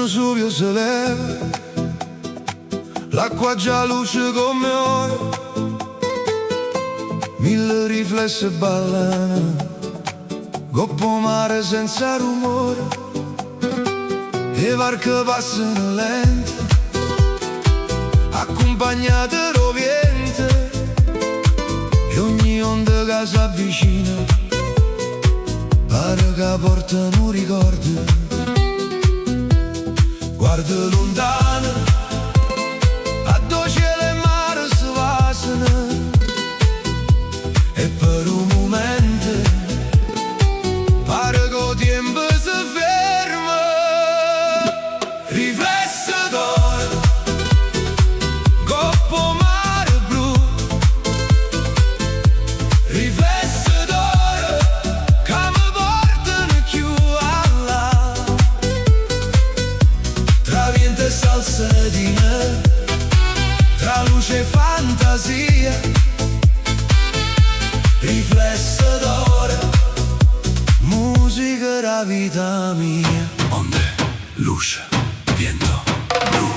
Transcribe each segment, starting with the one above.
Vesuvio se leva, l'acqua già luce come oro, mille riflessi ballano, coppo mare senza rumore, e barche passano lente, accompagnate da vento, e ogni onda che si avvicina pare che portano un ricordo. Guardo lontano, a dove cielo e mare si vasano, e per un momento pare che il tempo si ferma. Riflesso d'oro, coppo mare blu, riflesso d'oro che mi portano più a là, tra vento e salsedine, tra luce e fantasia. Riflesso d'oro, musica della vita mia. Onde, luce, vento, blu,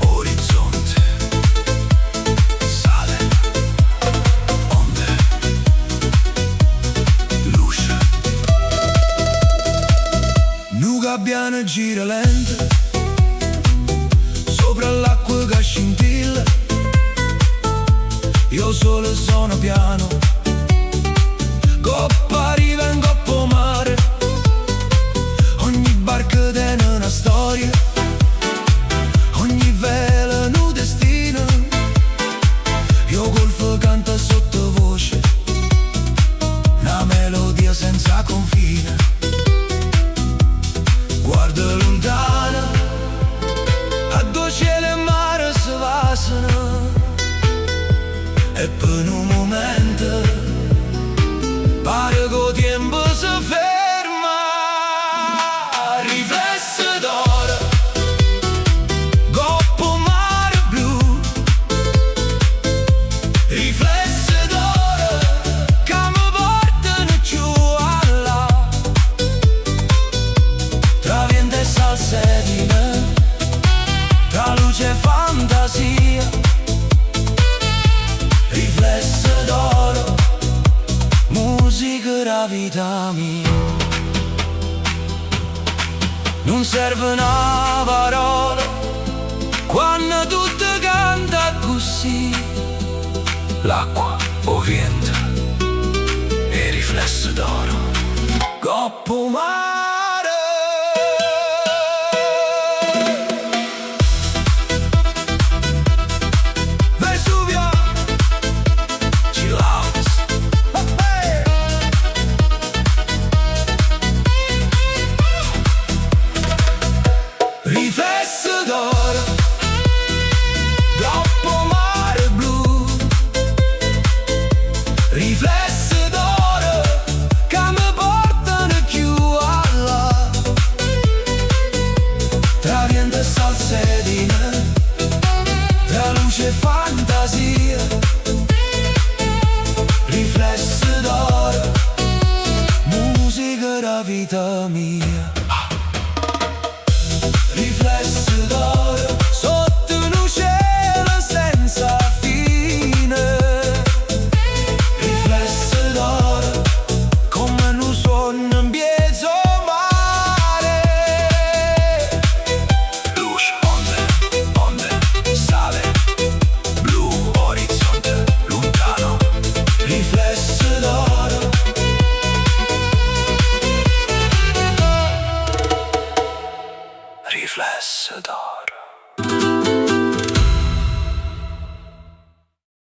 orizzonte, sale, onde, luce. Nu gabbiano gira lento, sopra l'acqua che scintilla, io solo sono piano, coppa riva in coppa mare, ogni barca tiene una storia, ogni vela un destino, io golfo canta sottovoce, una melodia senza confine. Guardo lontano, a dove cielo e mare si vasano, e per un momento pare che il tempo si ferma. Riflesso d'oro, coppo mare blu, riflesso d'oro che mi portano più a là, tra vento e salsedine, tra luce e fantasia. Riflesso d'oro, musica della vita mia. Non serve una parola quando tutto canta così, l'acqua, o vento e riflesso d'oro, coppo mare. Riflesso d'oro, coppo mare blu, riflesso d'oro che mi portano più a là, tra vento e salsedine, tra luce e fantasia. Riflesso d'oro, musica della vita mia. Riflesso d'oro, sotto un cielo senza fine. Riflesso d'oro, come un sogno in mezzo mare. Luce, onde, sale, blu, orizzonte, lontano. Riflesso